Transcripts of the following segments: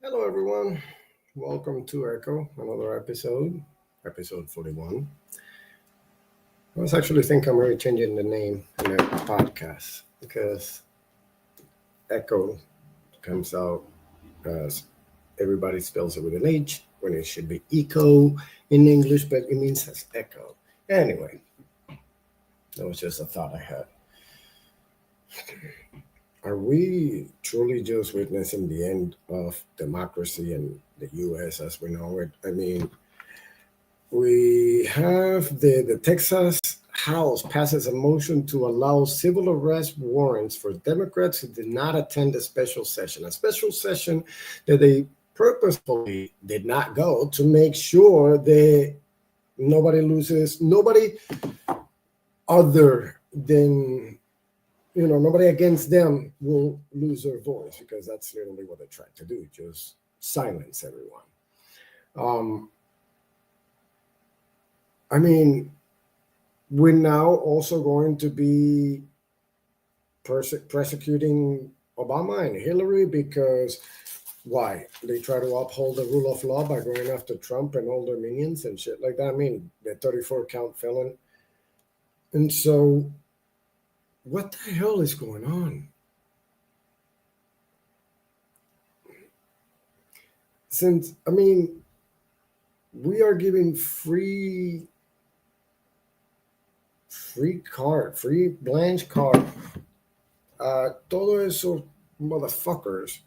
Hello, everyone. Welcome to Echo, another episode 41. I was actually think I'm really changing the name in the podcast because Echo comes out as everybody spells it with an H when it should be eco in English, but it means as echo. Anyway, that was just a thought I had. Are we truly just witnessing the end of democracy in the US as we know it? I mean, we have the Texas House passes a motion to allow civil arrest warrants for Democrats who did not attend a special session that they purposefully did not go to make sure that nobody other than nobody against them will lose their voice because that's literally what they tried to do, just silence everyone. Um, I mean, we're now also going to be persecuting Obama and Hillary because why? They try to uphold the rule of law by going after Trump and all their minions and shit like that. I mean, the 34 count felon. And so, what the hell is going on? Since, I mean, we are giving free blanche card, todo eso motherfuckers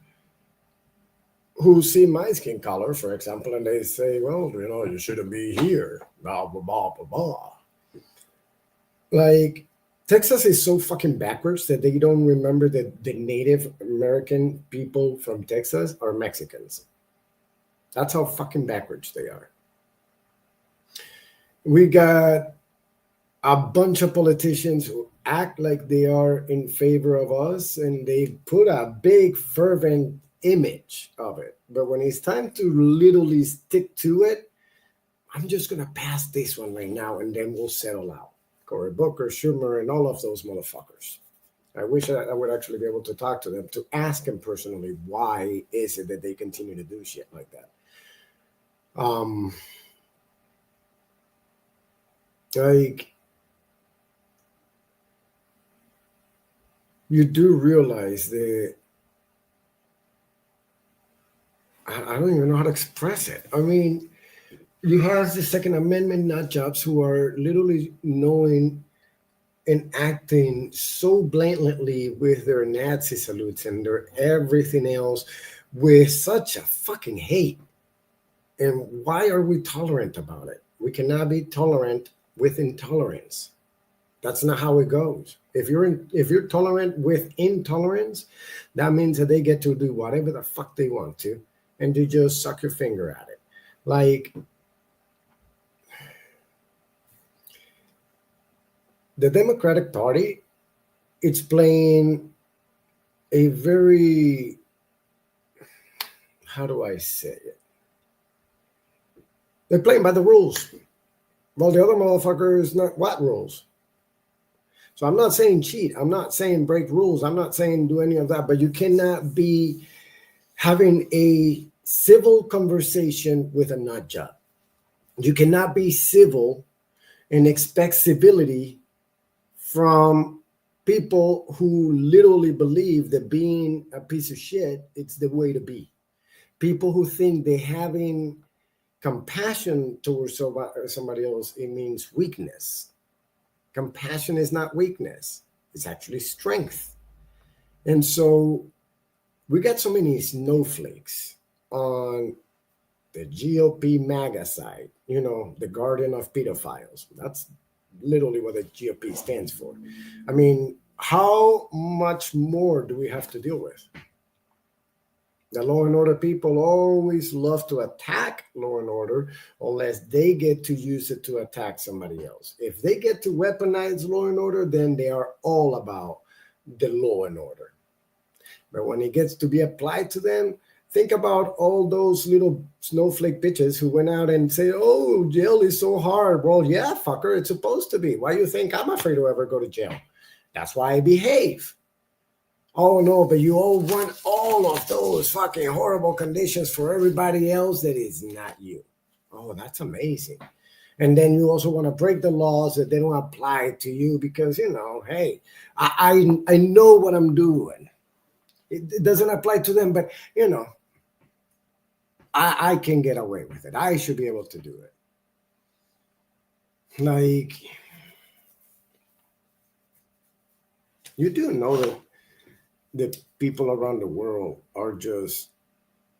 who see my skin color, for example, and they say, well, you shouldn't be here, blah, blah, blah, blah, blah. Like, Texas is so fucking backwards that they don't remember that the Native American people from Texas are Mexicans. That's how fucking backwards they are. We got a bunch of politicians who act like they are in favor of us and they put a big fervent image of it. But when it's time to literally stick to it, I'm just going to pass this one right now and then we'll settle out. Cory Booker, Schumer, and all of those motherfuckers. I wish I would actually be able to talk to them to ask them personally why is it that they continue to do shit like that. Like, you do realize that I don't even know how to express it. I mean, you have the Second Amendment nut jobs who are literally knowing and acting so blatantly with their Nazi salutes and their everything else with such a fucking hate. And why are we tolerant about it? We cannot be tolerant with intolerance. That's not how it goes. If you're tolerant with intolerance, that means that they get to do whatever the fuck they want to, and you just suck your finger at it. Like, the Democratic Party, it's playing a very, how do I say it? They're playing by the rules. Well, the other motherfuckers, not what rules? So I'm not saying cheat. I'm not saying break rules. I'm not saying do any of that. But you cannot be having a civil conversation with a nut job. You cannot be civil and expect civility from people who literally believe that being a piece of shit, it's the way to be. People who think they having compassion towards somebody else, it means weakness. Compassion is not weakness. It's actually strength. And so we got so many snowflakes on the GOP MAGA side, the guardian of pedophiles. That's literally what the GOP stands for. I mean, how much more do we have to deal with? The law and order people always love to attack law and order unless they get to use it to attack somebody else. If they get to weaponize law and order, then they are all about the law and order. But when it gets to be applied to them, think about all those little snowflake bitches who went out and say, oh, jail is so hard. Well, yeah, fucker, it's supposed to be. Why do you think I'm afraid to ever go to jail? That's why I behave. Oh no, but you all want all of those fucking horrible conditions for everybody else that is not you. Oh, that's amazing. And then you also want to break the laws that they don't apply to you because, hey, I know what I'm doing. It doesn't apply to them, but I can get away with it. I should be able to do it. Like, you do know that the people around the world are just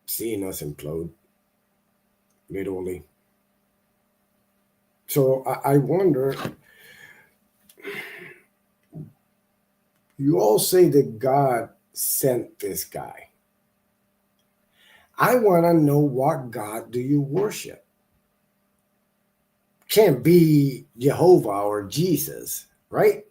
seeing us implode, literally. So I wonder, you all say that God sent this guy. I want to know, what God do you worship? Can't be Jehovah or Jesus, right?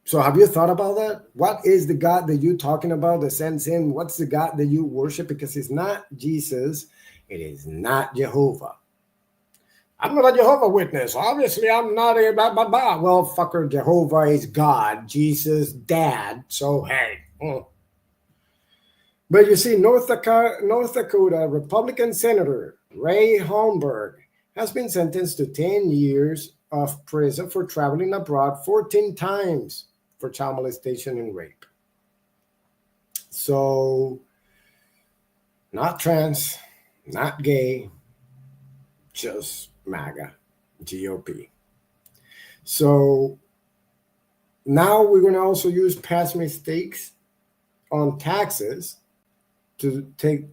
So have you thought about that? What is the God that you're talking about that sends him? What's the God that you worship? Because it's not Jesus. It is not Jehovah. I'm not a Jehovah Witness. Obviously, I'm not a blah, blah, blah. Well, fucker, Jehovah is God, Jesus, dad. So, hey. But you see, North Dakota Republican Senator Ray Holmberg has been sentenced to 10 years of prison for traveling abroad 14 times for child molestation and rape. So, not trans, not gay, just MAGA, GOP. So, now we're going to also use past mistakes on taxes to take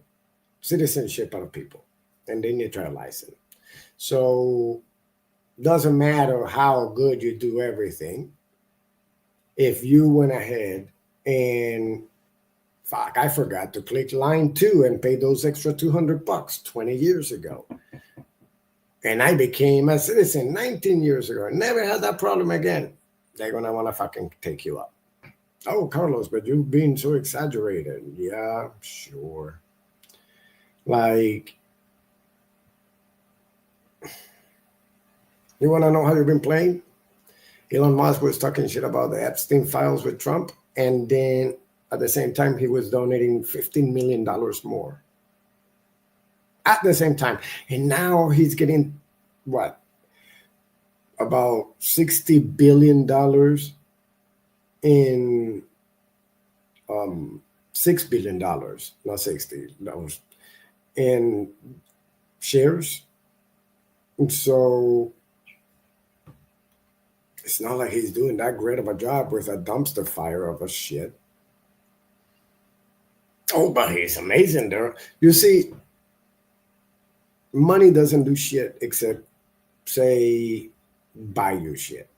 citizenship out of people, and they neutralize it. So, doesn't matter how good you do everything. If you went ahead and fuck, I forgot to click line 2 and pay those extra $200 20 years ago, and I became a citizen 19 years ago and never had that problem again, they're gonna want to fucking take you up. Oh, Carlos, but you've been so exaggerated. Yeah, sure. Like, you want to know how you've been playing? Elon Musk was talking shit about the Epstein files with Trump, and then at the same time, he was donating $15 million more. At the same time. And now he's getting, what, about $60 billion in $6 billion, not 60, in shares. And so it's not like he's doing that great of a job with a dumpster fire of a shit. Oh, but he's amazing there. You see, money doesn't do shit except, say, buy you shit.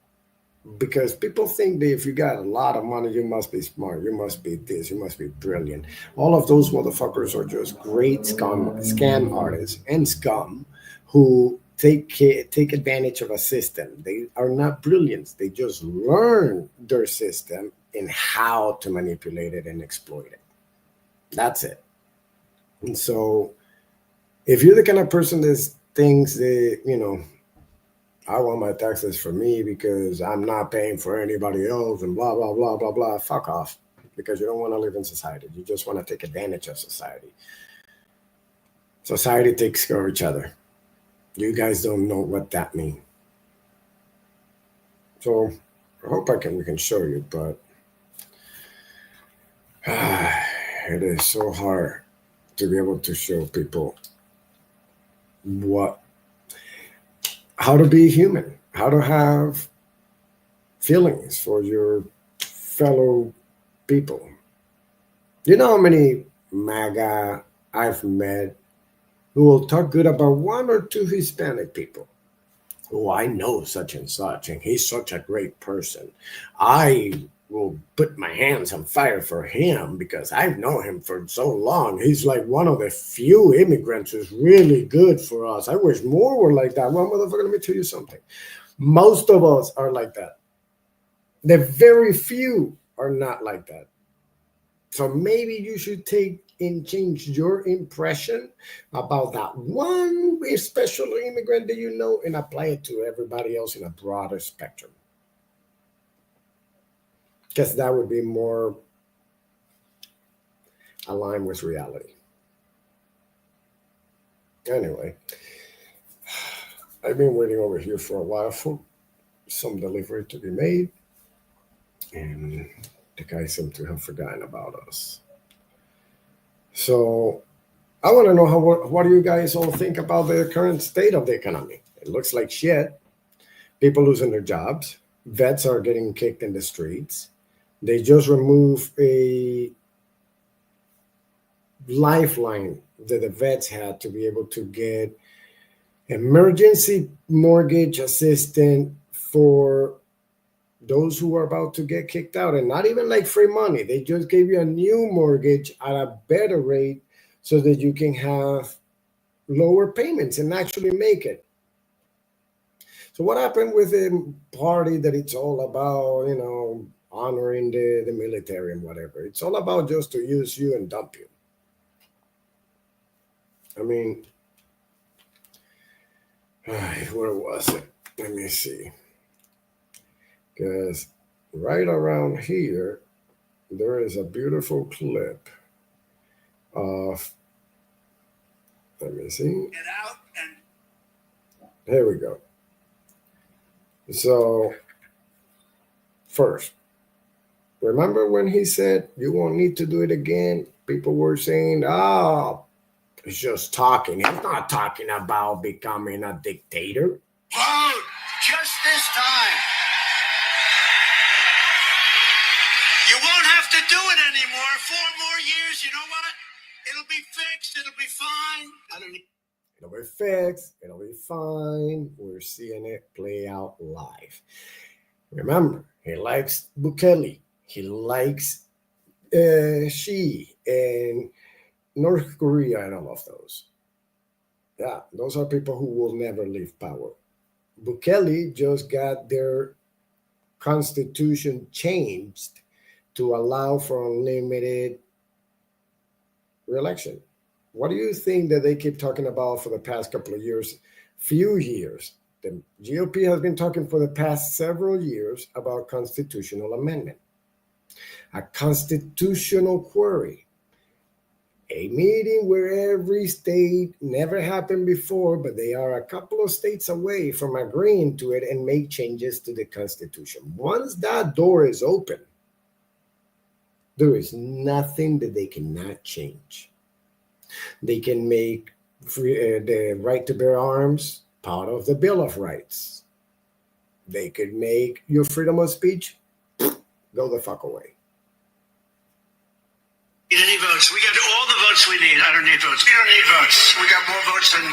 Because people think that if you got a lot of money, you must be smart, you must be this, you must be brilliant. All of those motherfuckers are just great scam artists and scum who take advantage of a system. They are not brilliant. They just learn their system and how to manipulate it and exploit it. That's it. And so if you're the kind of person that thinks that, I want my taxes for me because I'm not paying for anybody else and blah, blah, blah, blah, blah, fuck off. Because you don't want to live in society. You just want to take advantage of society. Society takes care of each other. You guys don't know what that means. So I hope we can show you, but it is so hard to be able to show people how to be human, how to have feelings for your fellow people. You know how many MAGA I've met who will talk good about one or two Hispanic people? Oh, I know such and such, and he's such a great person. I will put my hands on fire for him because I've known him for so long. He's like one of the few immigrants who's really good for us. I wish more were like that. Well, motherfucker, let me tell you something. Most of us are like that. The very few are not like that. So maybe you should take and change your impression about that one special immigrant that you know and apply it to everybody else in a broader spectrum. Because that would be more align with reality. Anyway, I've been waiting over here for a while for some delivery to be made, and the guy seemed to have forgotten about us. So I want to know what do you guys all think about the current state of the economy? It looks like shit. People losing their jobs. Vets are getting kicked in the streets. They just removed a lifeline that the vets had to be able to get emergency mortgage assistance for those who are about to get kicked out, and not even like free money. They just gave you a new mortgage at a better rate so that you can have lower payments and actually make it. So what happened with the party that it's all about, honoring the military and whatever? It's all about just to use you and dump you. I mean, where was it? Let me see. Because right around here, there is a beautiful clip of, let me see. Get out and here we go. So, first, remember when he said, you won't need to do it again? People were saying, he's just talking. He's not talking about becoming a dictator. Vote just this time. You won't have to do it anymore. 4 more years, you know what? It'll be fixed. It'll be fine. It'll be fixed. It'll be fine. We're seeing it play out live. Remember, he likes Bukele. He likes Xi and North Korea and all of those. Yeah, those are people who will never leave power. Bukele just got their constitution changed to allow for unlimited re-election. What do you think that they keep talking about for the past couple of years, few years? The GOP has been talking for the past several years about constitutional amendment, a constitutional query, a meeting where every state never happened before, but they are a couple of states away from agreeing to it and make changes to the Constitution. Once that door is open, there is nothing that they cannot change. They can make the right to bear arms part of the Bill of Rights. They could make your freedom of speech go the fuck away. Any votes? We got all the votes we need. I don't need votes. We don't need votes. We got more votes than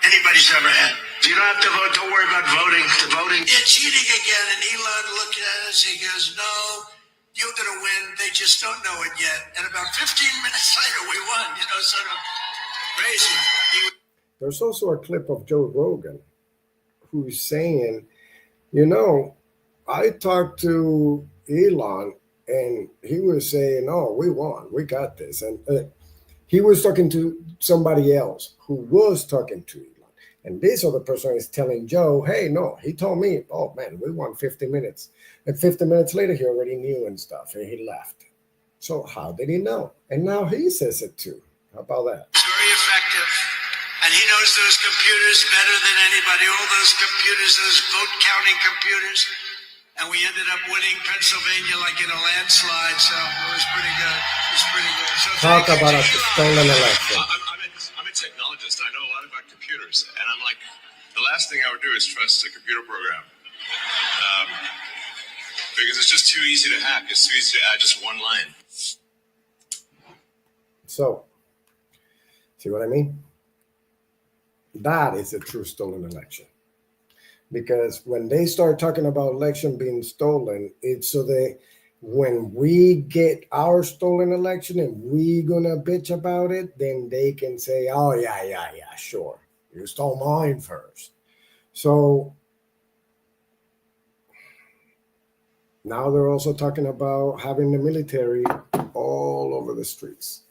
anybody's ever had. You don't have to vote. Don't worry about voting. The voting. Yeah, cheating again. And Elon looking at us. He goes, no, you're going to win. They just don't know it yet. And about 15 minutes later, we won. Sort of crazy. There's also a clip of Joe Rogan who's saying, I talked to Elon and he was saying, we won. We got this. And he was talking to somebody else who was talking to Elon. And this other person is telling Joe, hey, no, he told me, oh, man, we won 50 minutes. And 50 minutes later, he already knew and stuff, and he left. So how did he know? And now he says it too. How about that? It's very effective. And he knows those computers better than anybody, all those computers, those vote counting computers. And we ended up winning Pennsylvania like in a landslide. So it was pretty good. It was pretty good. So talk about a stolen election. I'm a technologist. I know a lot about computers. And I'm like, the last thing I would do is trust a computer program. Because it's just too easy to hack. It's too easy to add just one line. So, see what I mean? That is a true stolen election. Because when they start talking about election being stolen, it's so that when we get our stolen election and we gonna bitch about it, then they can say, oh, yeah, sure. You stole mine first. So now they're also talking about having the military all over the streets.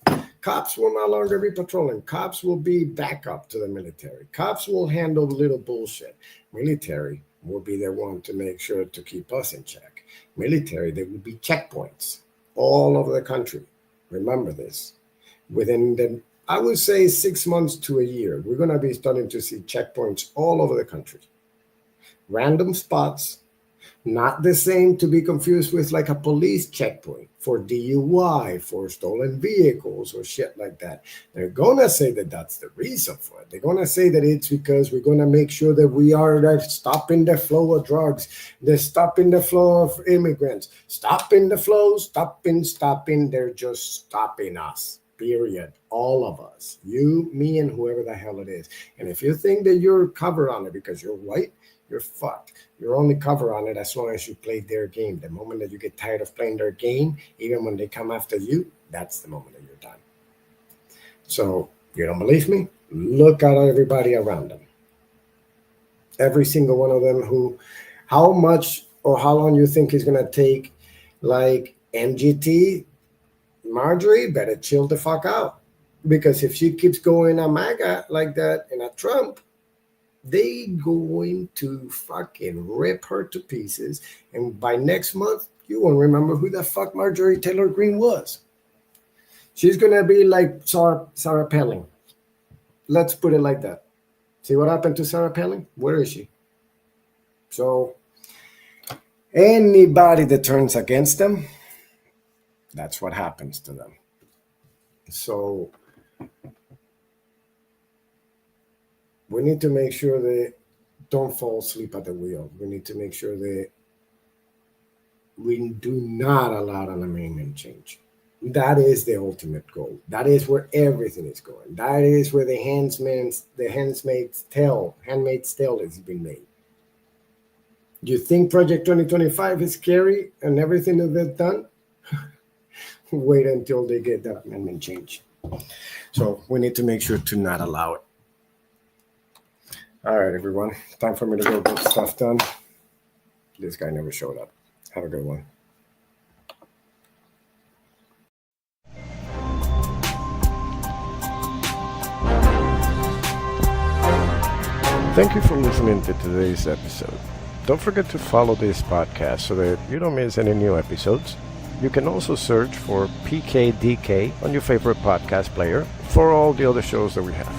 Cops will no longer be patrolling. Cops will be backup to the military. Cops will handle little bullshit. Military will be the one to make sure to keep us in check. Military, there will be checkpoints all over the country. Remember this. within the, I would say 6 months to a year, we're going to be starting to see checkpoints all over the country. Random spots, not the same to be confused with like a police checkpoint for DUI, for stolen vehicles or shit like that. They're going to say that that's the reason for it. They're going to say that it's because we're going to make sure that we are stopping the flow of drugs, they're stopping the flow of immigrants, stopping the flow, stopping. They're just stopping us. Period. All of us. You, me, and whoever the hell it is. And if you think that you're covered on it because you're white, you're fucked. You're only covered on it as long as you play their game. The moment that you get tired of playing their game, even when they come after you, that's the moment that you're done. So, you don't believe me? Look at everybody around them. Every single one of them who, how much or how long you think is going to take, like MGT, Marjorie better chill the fuck out, because if she keeps going a MAGA like that and a Trump, they going to fucking rip her to pieces, and by next month you won't remember who the fuck Marjorie Taylor Greene was. She's gonna be like Sarah Palin. Let's put it like that. See what happened to Sarah Palin? Where is she? So anybody that turns against them, that's what happens to them. So we need to make sure they don't fall asleep at the wheel. We need to make sure that we do not allow an amendment change. That is the ultimate goal. That is where everything is going. That is where the handmaid's tale has been made. You think Project 2025 is scary and everything that they've done? Wait until they get that amendment change. So we need to make sure to not allow it. All right, everyone. Time for me to go get stuff done. This guy never showed up. Have a good one. Thank you for listening to today's episode. Don't forget to follow this podcast so that you don't miss any new episodes. You can also search for PKDK on your favorite podcast player for all the other shows that we have.